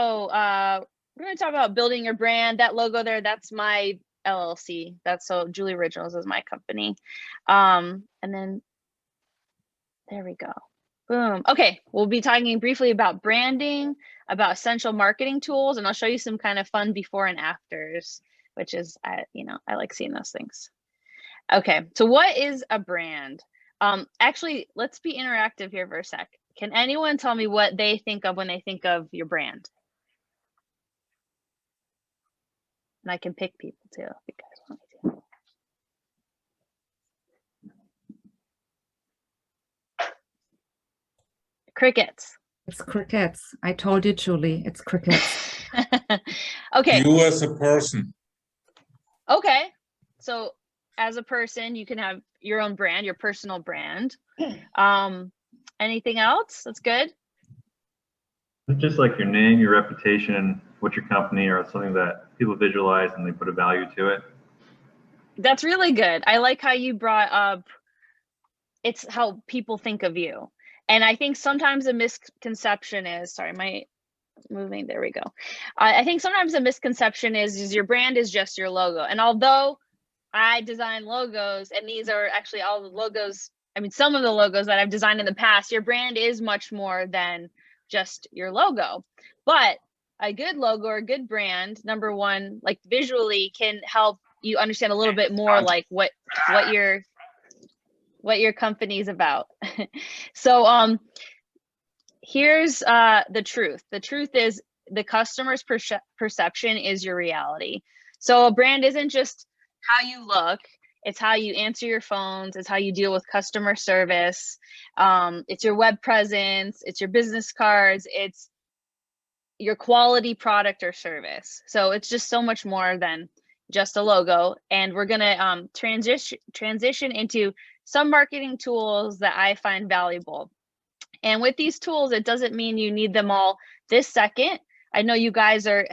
we're going to talk about building your brand. That logo there, that's my LLC. So Julie Originals is my company. And then there we go. Boom. Okay, we'll be talking briefly about branding, about essential marketing tools, and I'll show you some kind of fun before and afters, which is, I like seeing those things. Okay, so what is a brand? Actually, let's be interactive here for a sec. Can anyone tell me what they think of when they think of your brand? And I can pick people too, if you guys want me to. Crickets. It's crickets. I told you, Julie, it's crickets. Okay. You as a person. Okay. So as a person, you can have your own brand, your personal brand. Anything else? That's good. Just like your name, your reputation, what your company, or something that people visualize and they put a value to it. That's really good. I like how you brought up, it's how people think of you. And I think sometimes a misconception is, sorry, there we go. I think sometimes a misconception is your brand is just your logo. And although I design logos, and these are actually all the logos, I mean, some of the logos that I've designed in the past, your brand is much more than just your logo. But a good logo or a good brand, number one, like visually can help you understand a little bit more like what your company's about. So here's the truth. The truth is the customer's perception is your reality. So a brand isn't just how you look, it's how you answer your phones, it's how you deal with customer service, it's your web presence, it's your business cards, it's your quality product or service. So it's just so much more than just a logo. And we're gonna transition into some marketing tools that I find valuable. And with these tools, it doesn't mean you need them all this second. I know you guys you're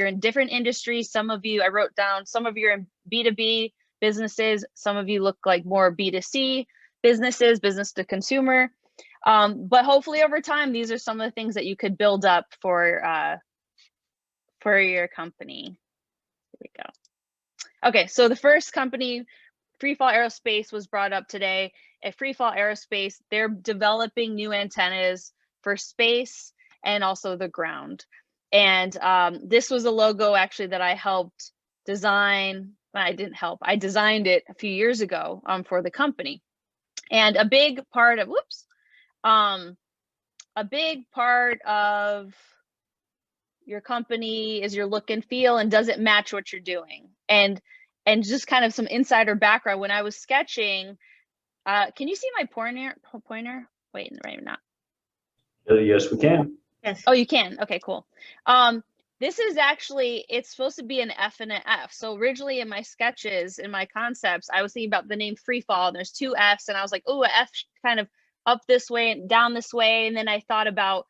in different industries. Some of you, I wrote down, some of you are in B2B businesses. Some of you look like more B2C businesses, business to consumer. But hopefully over time, these are some of the things that you could build up for your company. Here we go. Okay, so the first company, FreeFall Aerospace, was brought up today. At FreeFall Aerospace, they're developing new antennas for space and also the ground. And this was a logo actually that I helped design. I didn't help, I designed it a few years ago for the company. And a big part of, your company is your look and feel, and does it match what you're doing? And just kind of some insider background, when I was sketching, can you see my pointer? Wait, right now. Yes, we can. Yes. Oh, you can. Okay, cool. This is actually, it's supposed to be an F and an F. So originally in my sketches, in my concepts, I was thinking about the name FreeFall, and there's two Fs, and I was like, oh, an F kind of up this way and down this way. And then I thought about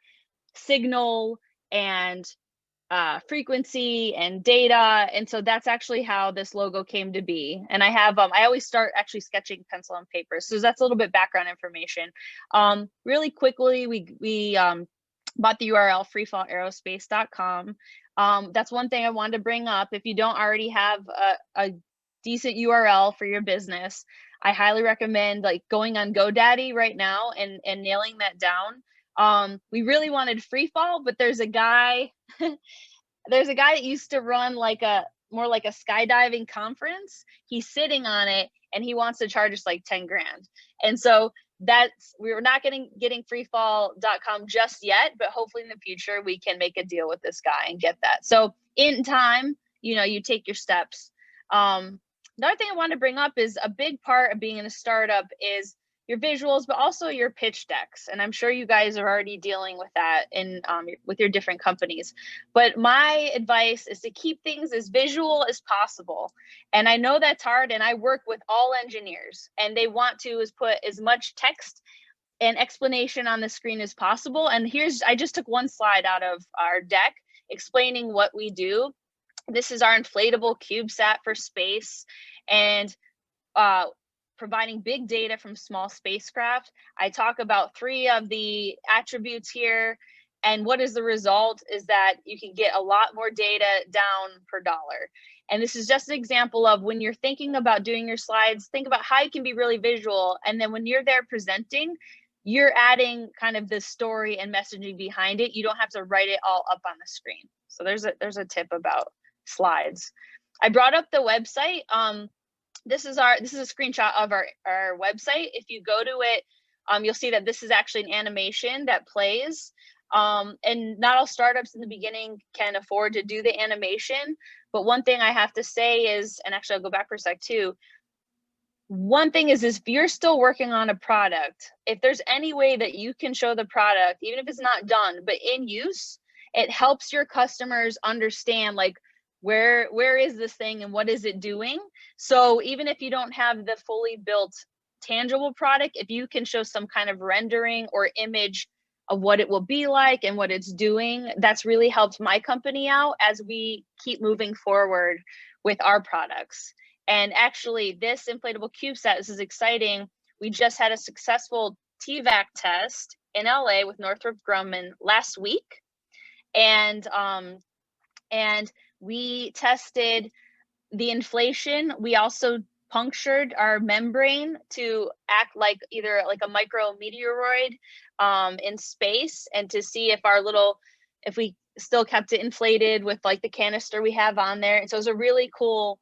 signal and frequency and data, and so that's actually how this logo came to be. And I have I always start actually sketching pencil and paper, so that's a little bit background information. Really quickly, we bought the URL freefallaerospace.com. That's one thing I wanted to bring up. If you don't already have a decent URL for your business, I highly recommend like going on GoDaddy right now and nailing that down. We really wanted FreeFall, but there's a guy that used to run more like a skydiving conference. He's sitting on it and he wants to charge us like 10 grand. And so we were not getting freefall.com just yet, but hopefully in the future we can make a deal with this guy and get that. So in time, you take your steps. Another thing I want to bring up is a big part of being in a startup is your visuals, but also your pitch decks. And I'm sure you guys are already dealing with that with your different companies. But my advice is to keep things as visual as possible. And I know that's hard, and I work with all engineers, and they want to put as much text and explanation on the screen as possible. And I just took one slide out of our deck explaining what we do. This is our inflatable CubeSat for space, and providing big data from small spacecraft. I talk about 3 of the attributes here, And what is the result is that you can get a lot more data down per dollar. And this is just an example of when you're thinking about doing your slides, think about how you can be really visual. And then when you're there presenting, you're adding kind of the story and messaging behind it. You don't have to write it all up on the screen. So there's a tip about slides. I brought up the website. This is a screenshot of our website. If you go to it, you'll see that this is actually an animation that plays. And not all startups in the beginning can afford to do the animation. But one thing I have to say is, and actually I'll go back for a sec too. One thing is if you're still working on a product, if there's any way that you can show the product, even if it's not done, but in use, it helps your customers understand like, where is this thing and what is it doing? So even if you don't have the fully built tangible product, if you can show some kind of rendering or image of what it will be like and what it's doing, that's really helped my company out as we keep moving forward with our products. And actually this inflatable CubeSat, this is exciting. We just had a successful TVAC test in LA with Northrop Grumman last week. And we tested the inflation. We also punctured our membrane to act like either like a micrometeoroid in space, and to see if we still kept it inflated with like the canister we have on there. And so it was a really cool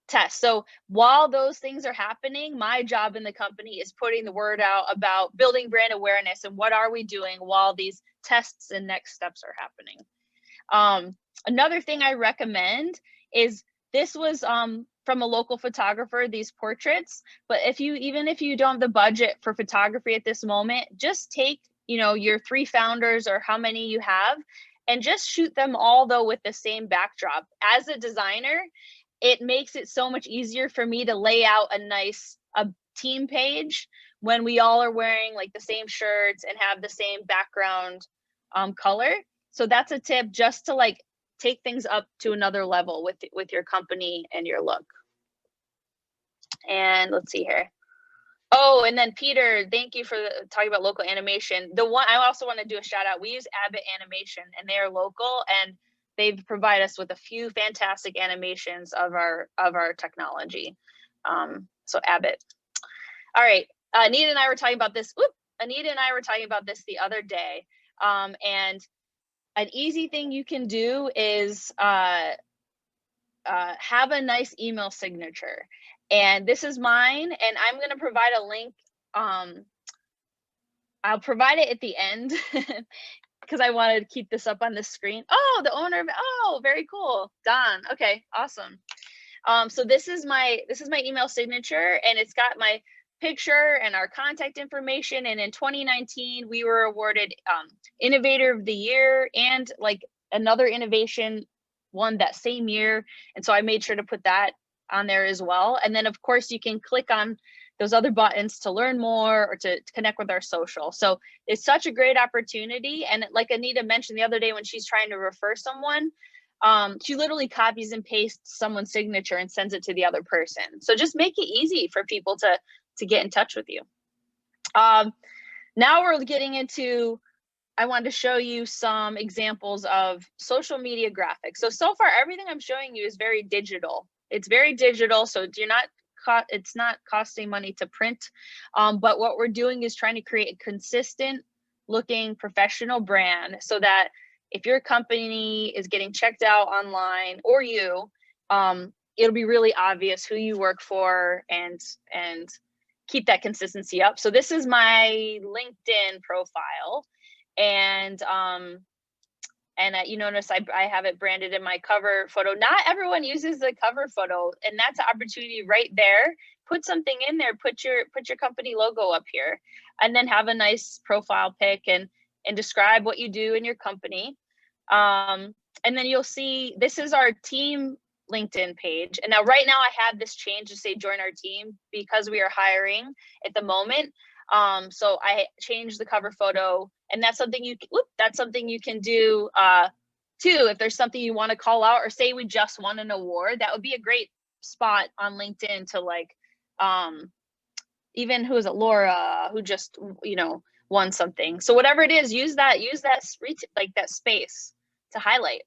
test. So while those things are happening, my job in the company is putting the word out about building brand awareness and what are we doing while these tests and next steps are happening. Another thing I recommend is, this was from a local photographer, these portraits, but even if you don't have the budget for photography at this moment, just take, your 3 founders or how many you have and just shoot them all though with the same backdrop. As a designer, it makes it so much easier for me to lay out a team page when we all are wearing like the same shirts and have the same background color. So that's a tip, just to like take things up to another level with your company and your look. And let's see here. Oh, and then Peter, thank you for talking about local animation. The one I also want to do a shout out. We use Abbott Animation, and they are local, and they've provided us with a few fantastic animations of our technology. So Abbott. All right, Anita and I were talking about this. Anita and I were talking about this the other day, and an easy thing you can do is have a nice email signature. And this is mine, and I'm going to provide a link. I'll provide it at the end because I wanted to keep this up on the screen. Oh, the owner of, oh, very cool. Don. Okay, awesome. So this is my email signature, and it's got my picture and our contact information. And in 2019, we were awarded Innovator of the Year and like another innovation one that same year. And so I made sure to put that on there as well. And then of course you can click on those other buttons to learn more or to connect with our social. So it's such a great opportunity. And like Anita mentioned the other day, when she's trying to refer someone, she literally copies and pastes someone's signature and sends it to the other person. So just make it easy for people to get in touch with you. Now we're getting into, I wanted to show you some examples of social media graphics. So far, everything I'm showing you is very digital. It's very digital, so it's not costing money to print. But what we're doing is trying to create a consistent looking professional brand, so that if your company is getting checked out online, or you, it'll be really obvious who you work for, and keep that consistency up. So this is my LinkedIn profile, and you notice I have it branded in my cover photo. Not everyone uses the cover photo, and that's an opportunity right there. Put something in there, put your company logo up here, and then have a nice profile pic and describe what you do in your company. And then you'll see, this is our team LinkedIn page. And now right now I have this change to say join our team because we are hiring at the moment. So I changed the cover photo, and that's something you can do too. If there's something you want to call out, or say we just won an award, that would be a great spot on LinkedIn to like, even who is it, Laura, who just, won something. So whatever it is, use that like that space to highlight.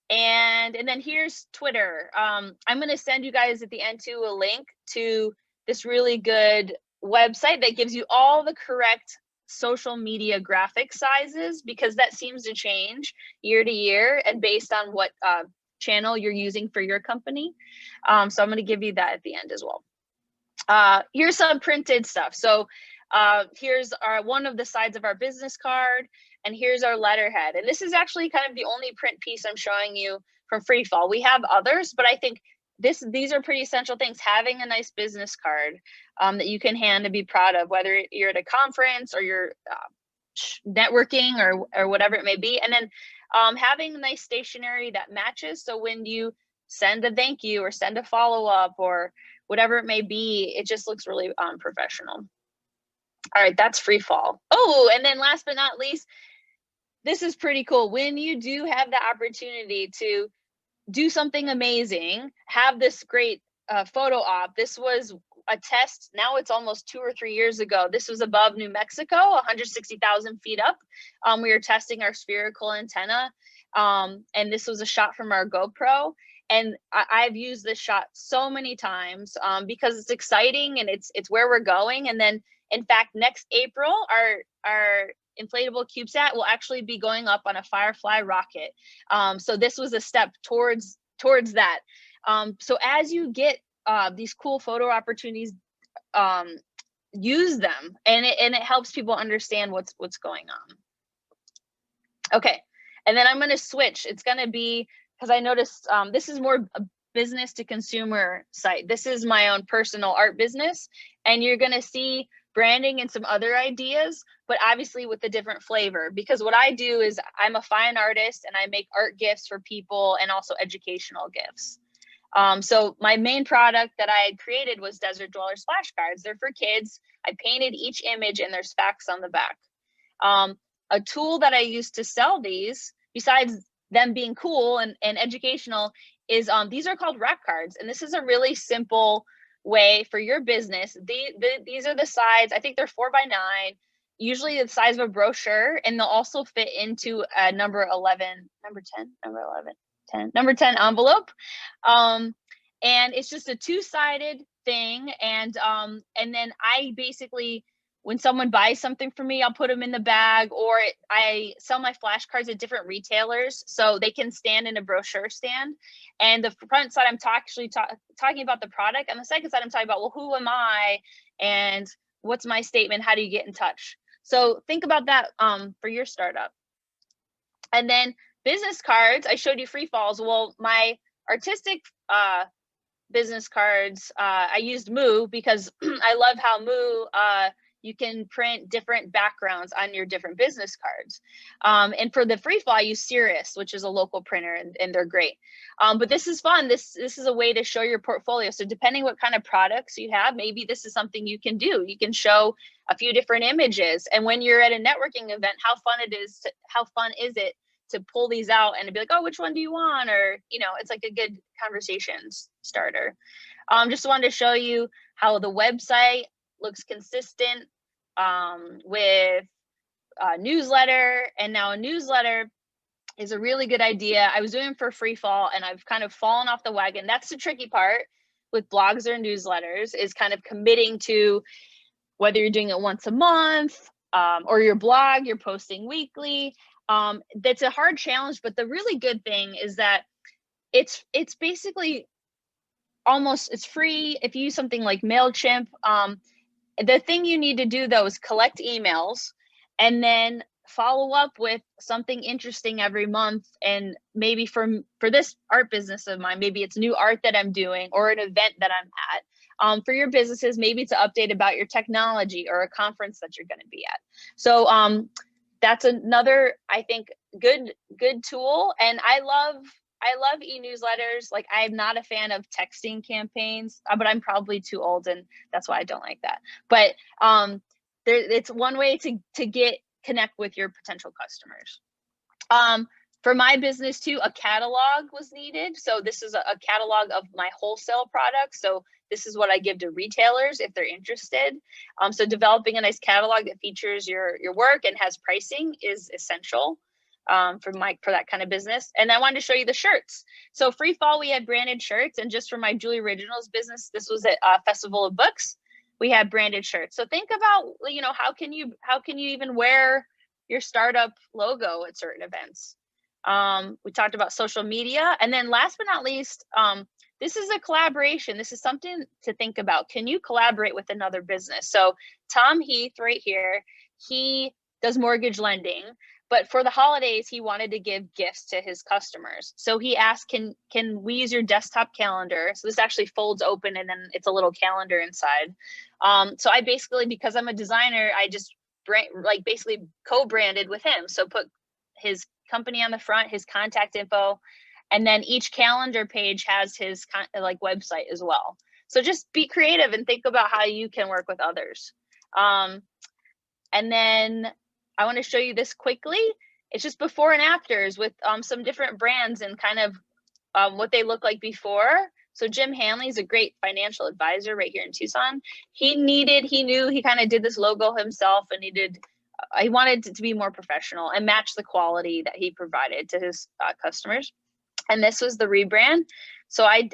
And then here's Twitter. I'm going to send you guys at the end too a link to this really good website that gives you all the correct social media graphic sizes, because that seems to change year to year and based on what channel you're using for your company. So I'm going to give you that at the end as well. Here's some printed stuff. So here's one of the sides of our business card, and here's our letterhead. And this is actually kind of the only print piece I'm showing you from FreeFall. We have others, but I think these are pretty essential things. Having a nice business card that you can hand and be proud of, whether you're at a conference or you're networking or whatever it may be. And then having nice stationery that matches. So when you send a thank you or send a follow-up or whatever it may be, it just looks really professional. All right, that's FreeFall. Oh, and then last but not least, this is pretty cool. When you do have the opportunity to do something amazing, have this great photo op. This was a test. Now it's almost 2 or 3 years ago. This was above New Mexico, 160,000 feet up. We were testing our spherical antenna. And this was a shot from our GoPro. And I've used this shot so many times because it's exciting and it's where we're going. And then, in fact, next April, our inflatable CubeSat will actually be going up on a Firefly rocket. So this was a step towards that. So as you get these cool photo opportunities, use them, and it helps people understand what's going on. Okay, and then I'm going to switch. It's going to be, because I noticed this is more a business to consumer site. This is my own personal art business, and you're going to see branding and some other ideas, but obviously with a different flavor, because what I do is I'm a fine artist and I make art gifts for people and also educational gifts. So my main product that I had created was Desert Dwellers flashcards. They're for kids. I painted each image and there's facts on the back. A tool that I use to sell these, besides them being cool and educational, is these are called wrap cards. And this is a really simple way for your business. These are the size, I think they're 4x9, usually the size of a brochure, and they'll also fit into a number 10 envelope. And it's just a two-sided thing. And then I basically, when someone buys something from me, I'll put them in the bag, or I sell my flashcards at different retailers so they can stand in a brochure stand. And the front side, I'm talking about the product. And the second side, I'm talking about, well, who am I? And what's my statement? How do you get in touch? So think about that for your startup. And then business cards, I showed you FreeFalls. Well, my artistic business cards, I used Moo because I love how Moo, you can print different backgrounds on your different business cards. And for the FreeFall, I use Cirrus, which is a local printer, and they're great. But this is fun. This is a way to show your portfolio. So depending what kind of products you have, maybe this is something you can do. You can show a few different images. And when you're at a networking event, how fun is it to pull these out and to be like, oh, which one do you want? Or, it's like a good conversation starter. Just wanted to show you how the website looks consistent with a newsletter. And now a newsletter is a really good idea. I was doing it for FreeFall and I've kind of fallen off the wagon. That's the tricky part with blogs or newsletters, is kind of committing to whether you're doing it once a month or your blog, you're posting weekly. That's a hard challenge, but the really good thing is that it's basically it's free if you use something like MailChimp. The thing you need to do though is collect emails and then follow up with something interesting every month. And maybe for this art business of mine, maybe it's new art that I'm doing or an event that I'm at. For your businesses, maybe it's an update about your technology or a conference that you're going to be at. So that's another, I think, good tool. And I love e-newsletters. Like, I'm not a fan of texting campaigns, but I'm probably too old and that's why I don't like that. But it's one way to connect with your potential customers. For my business too, a catalog was needed. So this is a catalog of my wholesale products. So this is what I give to retailers if they're interested. So developing a nice catalog that features your work and has pricing is essential for that kind of business. And I wanted to show you the shirts. So FreeFall, we had branded shirts, and just for my Julie Originals business, this was at Festival of Books. We had branded shirts. So think about, you know, how can you even wear your startup logo at certain events? We talked about social media, and then last but not least, this is a collaboration. This is something to think about. Can you collaborate with another business? So Tom Heath right here, he does mortgage lending, but for the holidays, he wanted to give gifts to his customers. So he asked, can we use your desktop calendar? So this actually folds open and then it's a little calendar inside. So I basically, because I'm a designer, I just basically co-branded with him. So put his company on the front, his contact info, and then each calendar page has his website as well. So just be creative and think about how you can work with others. And then I want to show you this quickly. It's just before and afters with some different brands and kind of what they look like before. So Jim Hanley is a great financial advisor right here in Tucson. He kind of did this logo himself, and he wanted it to be more professional and match the quality that he provided to his customers. And this was the rebrand. So I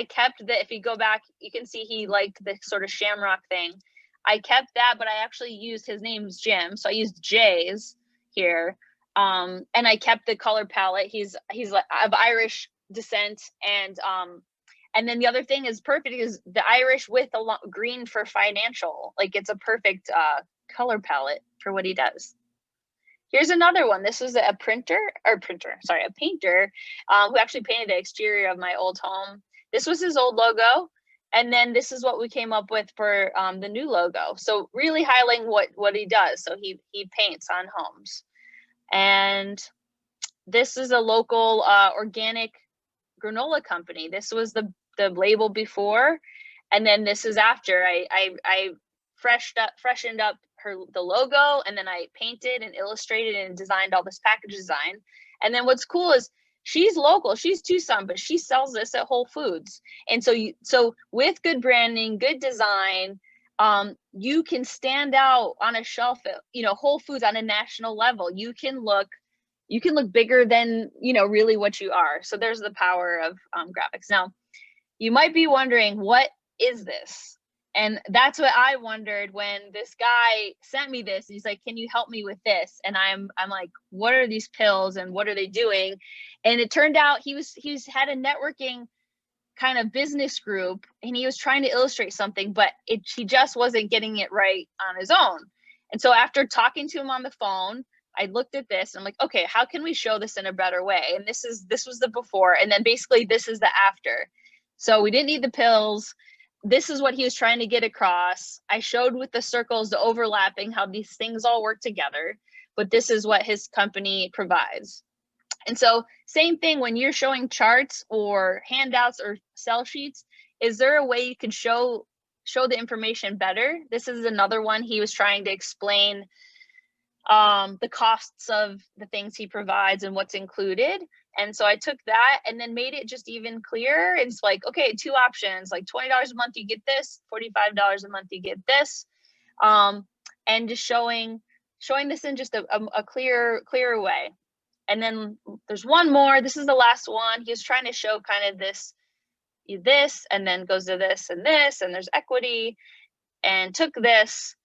kept that. If you go back, you can see he liked the sort of shamrock thing. I kept that, but I actually used his name's Jim. So I used J's here. And I kept the color palette. He's of Irish descent. And then the other thing is perfect is the Irish with a green for financial. Like it's a perfect color palette for what he does. Here's another one. This was a painter who actually painted the exterior of my old home. This was his old logo. And then this is what we came up with for the new logo. So really highlighting what he does. So he paints on homes. And this is a local organic granola company. This was the label before. And then this is after. I freshened up the logo, and then I painted and illustrated and designed all this package design. And then what's cool is she's local, she's Tucson, but she sells this at Whole Foods. And so with good branding, good design, you can stand out on a shelf at, Whole Foods on a national level. You can look bigger than, really what you are. So there's the power of graphics. Now, you might be wondering, what is this? And that's what I wondered when this guy sent me this. He's like, can you help me with this? And I'm like, what are these pills and what are they doing? And it turned out he's had a networking kind of business group, and he was trying to illustrate something, but he just wasn't getting it right on his own. And so after talking to him on the phone, I looked at this and I'm like, okay, how can we show this in a better way? And this was the before, and then basically this is the after. So we didn't need the pills. This is what he was trying to get across. I showed with the circles, the overlapping, how these things all work together, but this is what his company provides. And so same thing when you're showing charts or handouts or sell sheets, is there a way you could show the information better? This is another one. He was trying to explain the costs of the things he provides and what's included. And so I took that and then made it just even clearer. It's like, okay, 2 options, like $20 a month, you get this, $45 a month, you get this. And just showing this in just a clearer way. And then there's one more. This is the last one. He was trying to show kind of this, and then goes to this, and there's equity, and took this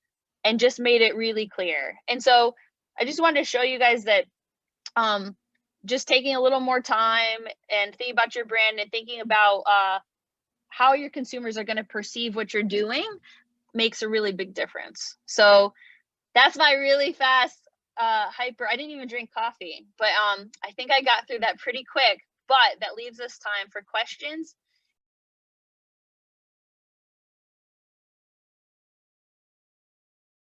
and just made it really clear. And so I just wanted to show you guys that just taking a little more time and thinking about your brand and thinking about how your consumers are going to perceive what you're doing makes a really big difference. So that's my really fast hyper. I didn't even drink coffee, but I think I got through that pretty quick. But that leaves us time for questions.